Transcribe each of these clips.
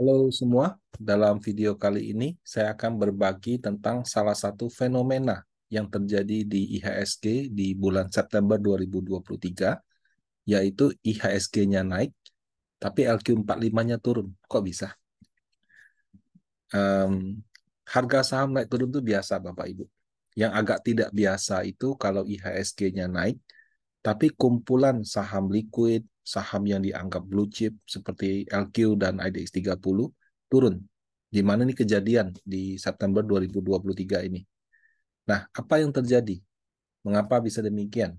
Halo semua, dalam video kali ini saya akan berbagi tentang salah satu fenomena yang terjadi di IHSG di bulan September 2023, yaitu IHSG-nya naik, tapi LQ45-nya turun. Kok bisa? Em, Harga saham naik turun itu biasa, Bapak Ibu. Yang agak tidak biasa itu kalau IHSG-nya naik, tapi kumpulan saham liquid, saham yang dianggap blue chip seperti LQ dan IDX 30 turun. Di mana ini kejadian di September 2023 ini. Nah, apa yang terjadi? Mengapa bisa demikian?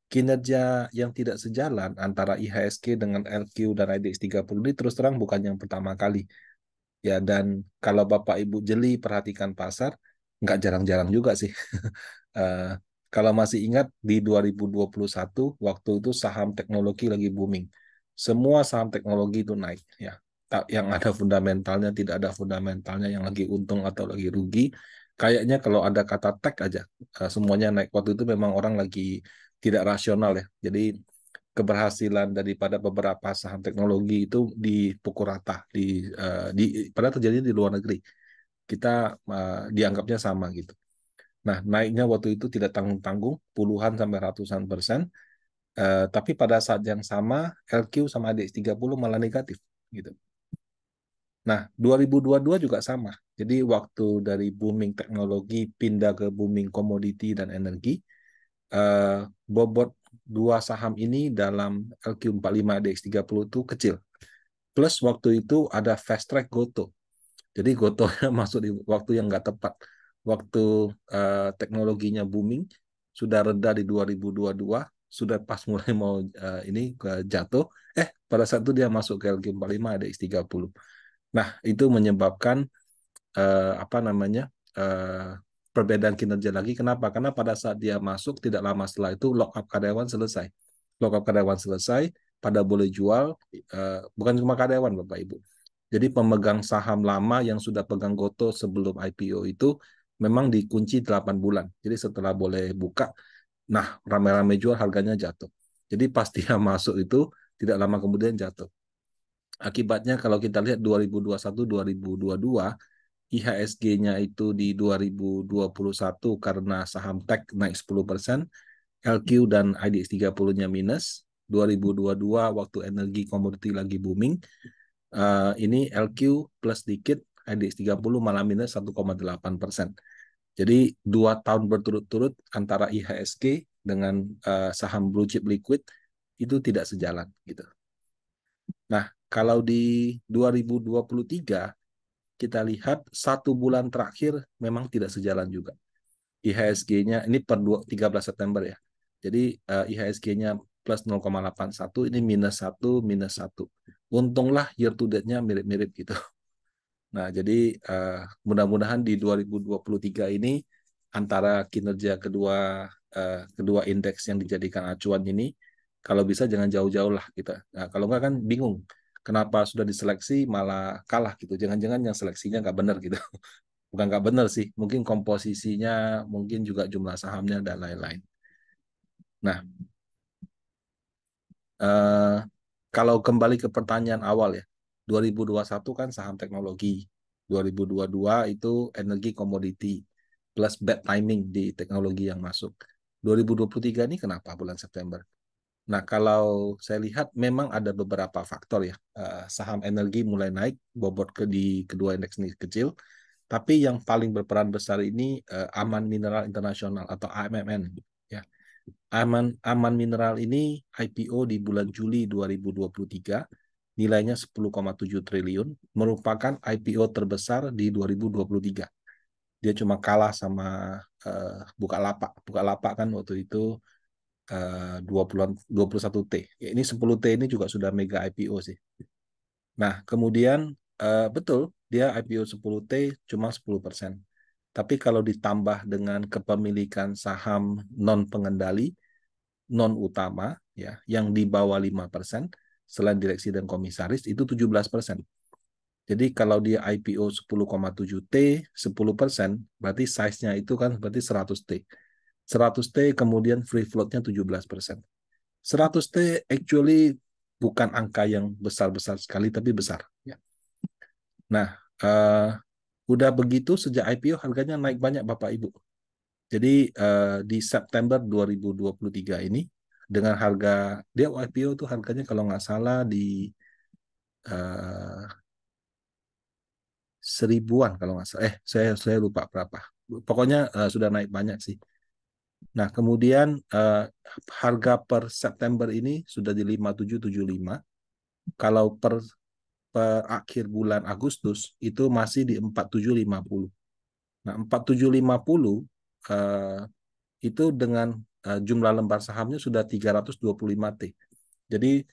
Kinerja yang tidak sejalan antara IHSG dengan LQ dan IDX 30 ini terus terang bukan yang pertama kali. Ya, dan kalau Bapak Ibu jeli perhatikan pasar, nggak jarang-jarang juga sih. Eh, Kalau masih ingat di 2021 waktu itu saham teknologi lagi booming. Semua saham teknologi itu naik ya. Yang ada fundamentalnya, tidak ada fundamentalnya, yang lagi untung atau lagi rugi. Kayaknya kalau ada kata tech aja, semuanya naik. Waktu itu memang orang lagi tidak rasional ya. Jadi keberhasilan daripada beberapa saham teknologi itu dipukul rata padahal terjadi di luar negeri. Kita dianggapnya sama gitu. Nah, naiknya waktu itu tidak tanggung-tanggung, puluhan sampai ratusan persen. Tapi pada saat yang sama, LQ sama ADX 30 malah negatif. Gitu. Nah, 2022 juga sama. Jadi waktu dari booming teknologi pindah ke booming komoditi dan energi, bobot dua saham ini dalam LQ45 ADX 30 itu kecil. Plus waktu itu ada fast track Goto. Jadi Gotonya masuk di waktu yang nggak tepat. Waktu teknologinya booming, sudah reda di 2022, sudah pas mulai mau ini jatuh, pada saat itu dia masuk ke LQ45 ada X30. Nah, itu menyebabkan apa namanya perbedaan kinerja lagi. Kenapa? Karena pada saat dia masuk, tidak lama setelah itu lock up karyawan selesai. Lock up karyawan selesai, pada boleh jual, bukan cuma karyawan Bapak Ibu. Jadi pemegang saham lama yang sudah pegang Goto sebelum IPO itu memang dikunci 8 bulan. Jadi setelah boleh buka, nah ramai-ramai jual harganya jatuh. Jadi pas dia masuk itu tidak lama kemudian jatuh. Akibatnya kalau kita lihat 2021-2022, IHSG-nya itu di 2021 karena saham tech naik 10%, LQ dan IDX 30-nya minus. 2022 waktu energi komoditi lagi booming, ini LQ plus dikit, IDX 30 malah minus 1,8%. Jadi 2 tahun berturut-turut antara IHSG dengan saham blue chip liquid itu tidak sejalan gitu. Nah, kalau di 2023 kita lihat 1 bulan terakhir memang tidak sejalan juga. IHSG-nya ini per 13 September ya. Jadi IHSG-nya plus 0,81, ini minus 1. Untunglah year to date-nya mirip-mirip gitu. Nah, jadi mudah-mudahan di 2023 ini antara kinerja kedua indeks yang dijadikan acuan ini, kalau bisa jangan jauh-jauh lah kita. Nah, kalau nggak kan bingung. Kenapa sudah diseleksi malah kalah gitu. Jangan-jangan yang seleksinya nggak benar gitu. Bukan nggak benar sih, mungkin komposisinya, mungkin juga jumlah sahamnya dan lain-lain. Nah, eh, kalau kembali ke pertanyaan awal ya, 2021 kan saham teknologi, 2022 itu energi komoditi, plus bad timing di teknologi yang masuk. 2023 ini kenapa bulan September? Nah, kalau saya lihat memang ada beberapa faktor ya. Saham energi mulai naik, bobot di kedua indeks ini kecil, tapi yang paling berperan besar ini Aman Mineral Internasional atau AMMN. Ya. Aman Mineral ini IPO di bulan Juli 2023, nilainya 10,7 triliun, merupakan IPO terbesar di 2023. Dia cuma kalah sama Bukalapak. Bukalapak kan waktu itu 21T. Ya, ini 10T ini juga sudah mega IPO sih. Nah, kemudian betul dia IPO 10T cuma 10%. Tapi kalau ditambah dengan kepemilikan saham non pengendali, non utama ya, yang di bawah 5%, selain direksi dan komisaris itu 17%. Jadi kalau dia IPO 10,7T, 10%, berarti size-nya itu kan berarti 100T. 100T kemudian free float-nya 17%. 100T actually bukan angka yang besar-besar sekali, tapi besar. Ya. Nah, udah begitu sejak IPO harganya naik banyak Bapak Ibu. Jadi di September 2023 ini dengan harga dia IPO tuh harganya kalau nggak salah di eh, seribuan kalau nggak salah. Saya lupa berapa. Pokoknya sudah naik banyak sih. Nah, kemudian harga per September ini sudah di 5775. Kalau per akhir bulan Agustus itu masih di 4750. Nah, 4750 eh, itu dengan jumlah lembar sahamnya sudah 325 T. Jadi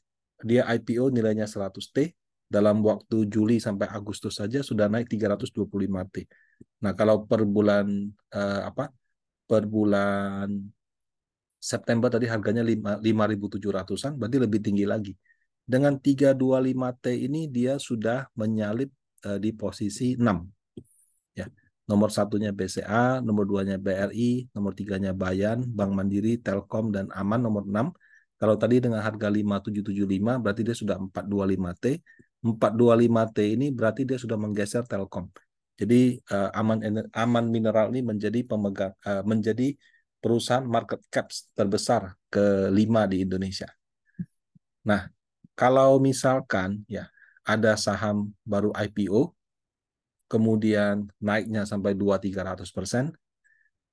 dia IPO nilainya 100 T, dalam waktu Juli sampai Agustus saja sudah naik 325 T. Nah, kalau per bulan apa? Per bulan September tadi harganya 5.700-an, berarti lebih tinggi lagi. Dengan 325 T ini dia sudah menyalip di posisi 6. Ya. Nomor satunya BCA, nomor duanya BRI, nomor tiganya Bayan, Bank Mandiri, Telkom, dan Aman nomor 6. Kalau tadi dengan harga 5.775 berarti dia sudah 425T. 425T ini berarti dia sudah menggeser Telkom. Jadi Aman Mineral ini menjadi perusahaan market cap terbesar kelima di Indonesia. Nah, kalau misalkan ya ada saham baru IPO kemudian naiknya sampai 200-300%.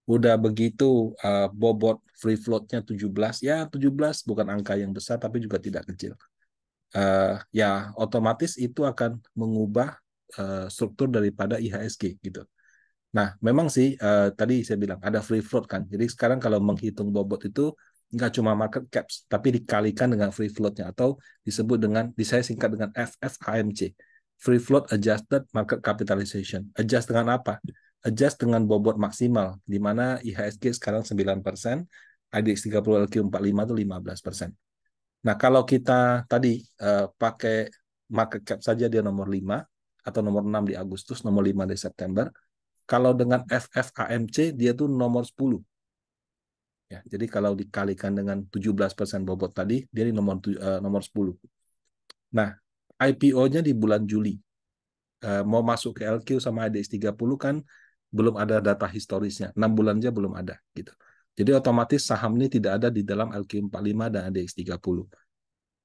Udah begitu bobot free float-nya 17, ya 17 bukan angka yang besar tapi juga tidak kecil. Ya otomatis itu akan mengubah struktur daripada IHSG gitu. Nah, memang sih tadi saya bilang ada free float kan. Jadi sekarang kalau menghitung bobot itu nggak cuma market caps, tapi dikalikan dengan free float-nya atau disebut dengan, saya singkat dengan FFAMC. Free float adjusted market capitalization. Adjust dengan apa? Adjust dengan bobot maksimal, di mana IHSG sekarang 9%, IDX 30 LQ45 itu 15%. Nah, kalau kita tadi pakai market cap saja dia nomor 5 atau nomor 6 di Agustus, nomor 5 di September, kalau dengan FFAMC dia tuh nomor 10. Ya, jadi kalau dikalikan dengan 17% bobot tadi, dia di nomor 10. Nah, IPO-nya di bulan Juli. Mau masuk ke LQ sama IDX 30 kan belum ada data historisnya. 6 bulan aja belum ada gitu. Jadi otomatis saham ini tidak ada di dalam LQ45 dan IDX 30.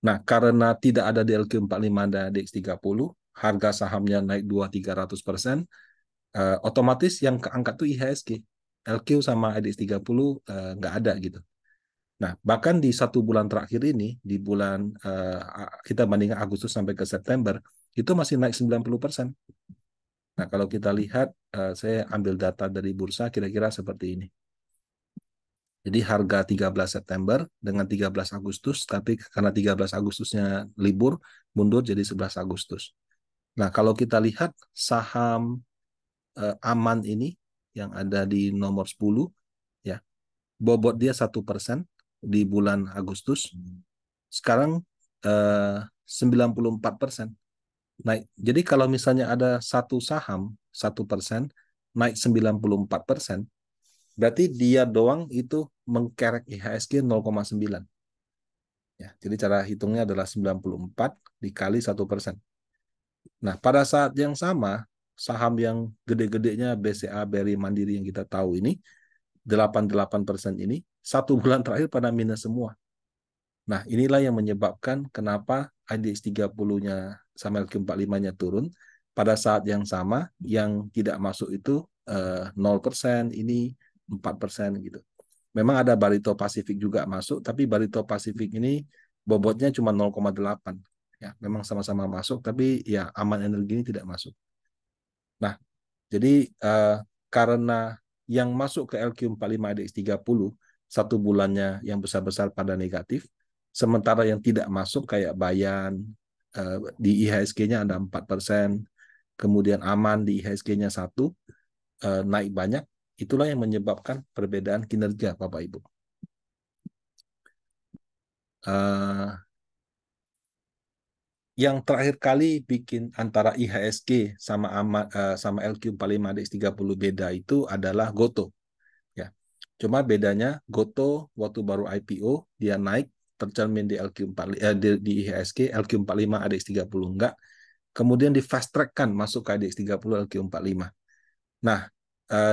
Nah, karena tidak ada di LQ45 dan IDX 30, harga sahamnya naik 200-300%, otomatis yang keangkat tuh IHSG. LQ sama IDX 30 nggak ada gitu. Nah, bahkan di 1 bulan terakhir ini, di bulan kita bandingkan Agustus sampai ke September, itu masih naik 90%. Nah, kalau kita lihat, saya ambil data dari bursa kira-kira seperti ini. Jadi harga 13 September dengan 13 Agustus, tapi karena 13 Agustusnya libur, mundur jadi 11 Agustus. Nah, kalau kita lihat saham Aman ini yang ada di nomor 10, ya, bobot dia 1% di bulan Agustus. Sekarang 94% naik. Jadi kalau misalnya ada satu saham 1% naik 94%, berarti dia doang itu mengkerek IHSG 0,9. Ya, jadi cara hitungnya adalah 94 dikali 1%. Nah, pada saat yang sama, saham yang gede-gedenya BCA, BRI, Mandiri yang kita tahu ini, 88% ini, 1 bulan terakhir pada minus semua. Nah, inilah yang menyebabkan kenapa IDX 30-nya sama LQ45-nya turun. Pada saat yang sama, yang tidak masuk itu 0%, ini 4% gitu. Memang ada Barito Pasifik juga masuk, tapi Barito Pasifik ini bobotnya cuma 0,8. Ya, memang sama-sama masuk, tapi ya Aman Energi ini tidak masuk. Nah, jadi karena yang masuk ke LQ45 IDX 30 1 bulannya yang besar-besar pada negatif, sementara yang tidak masuk kayak Bayan di IHSG-nya ada 4%, kemudian Aman di IHSG-nya 1, naik banyak, itulah yang menyebabkan perbedaan kinerja Bapak Ibu. Uh, yang terakhir kali bikin antara IHSG sama LQ45 DX 30 beda itu adalah Goto. Ya. Cuma bedanya Goto waktu baru IPO dia naik tercermin di LQ45 di IHSG, LQ45 ADX 30 enggak. kemudian di fast track kan masuk ke IDX 30 LQ45. Nah,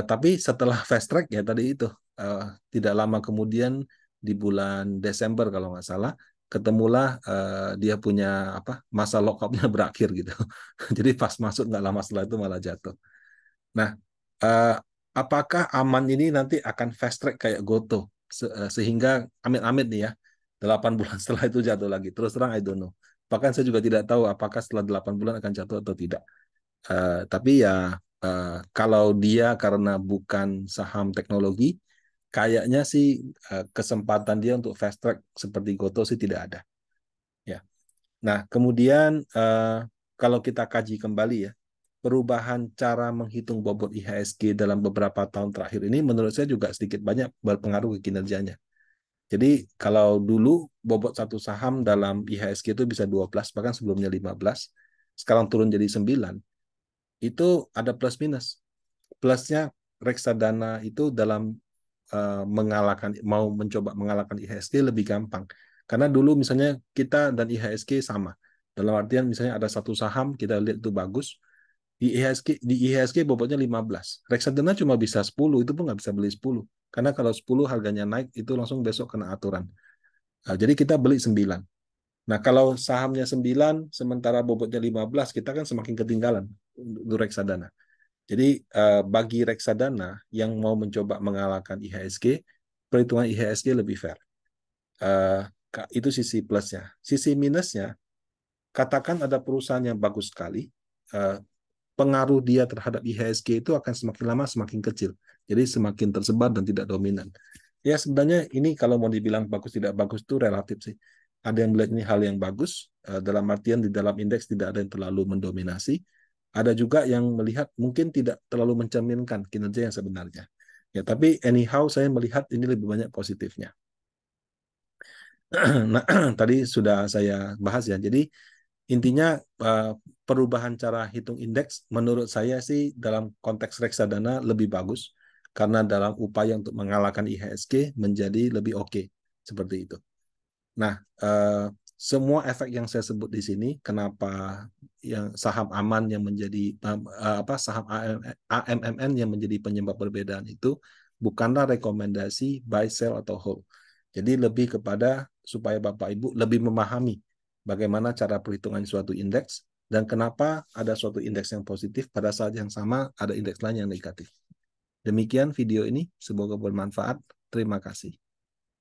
tapi setelah fast track ya tadi itu tidak lama kemudian di bulan Desember kalau nggak salah ketemulah dia punya apa masa lockupnya berakhir gitu. Jadi pas masuk nggak lama setelah itu malah jatuh. Nah, eh, apakah aman ini nanti akan fast track kayak Goto sehingga amit-amit nih ya 8 bulan setelah itu jatuh lagi. Terus terang I don't know. Bahkan saya juga tidak tahu apakah setelah 8 bulan akan jatuh atau tidak. Tapi ya kalau dia karena bukan saham teknologi, kayaknya sih kesempatan dia untuk fast track seperti Goto sih tidak ada. Ya. Nah, kemudian kalau kita kaji kembali ya, perubahan cara menghitung bobot IHSG dalam beberapa tahun terakhir ini menurut saya juga sedikit banyak berpengaruh ke kinerjanya. Jadi kalau dulu bobot satu saham dalam IHSG itu bisa 12, bahkan sebelumnya 15, sekarang turun jadi 9, itu ada plus minus. Plusnya reksadana itu dalam mau mencoba mengalahkan IHSG lebih gampang. Karena dulu misalnya kita dan IHSG sama. Dalam artian misalnya ada satu saham kita lihat itu bagus, di IHSG bobotnya 15. Reksadana cuma bisa 10, itu pun nggak bisa beli 10. Karena kalau 10 harganya naik, itu langsung besok kena aturan. Jadi kita beli 9. Nah, kalau sahamnya 9, sementara bobotnya 15, kita kan semakin ketinggalan untuk reksadana. Jadi bagi reksadana yang mau mencoba mengalahkan IHSG, perhitungan IHSG lebih fair. Uh, itu sisi plusnya. Sisi minusnya, katakan ada perusahaan yang bagus sekali, pengaruh dia terhadap IHSG itu akan semakin lama semakin kecil. Jadi semakin tersebar dan tidak dominan. Ya sebenarnya ini kalau mau dibilang bagus tidak bagus itu relatif sih. Ada yang melihat ini hal yang bagus, dalam artian di dalam indeks tidak ada yang terlalu mendominasi. Ada juga yang melihat mungkin tidak terlalu mencerminkan kinerja yang sebenarnya. Ya, tapi anyhow saya melihat ini lebih banyak positifnya. Nah, tadi sudah saya bahas ya. Jadi intinya perubahan cara hitung indeks menurut saya sih dalam konteks reksadana lebih bagus karena dalam upaya untuk mengalahkan IHSG menjadi lebih oke seperti itu. Nah, semua efek yang saya sebut di sini, kenapa yang saham aman yang menjadi saham AMMN yang menjadi penyebab perbedaan itu bukanlah rekomendasi buy, sell atau hold. Jadi lebih kepada supaya Bapak Ibu lebih memahami bagaimana cara perhitungan suatu indeks dan kenapa ada suatu indeks yang positif pada saat yang sama ada indeks lain yang negatif. Demikian video ini, semoga bermanfaat. Terima kasih.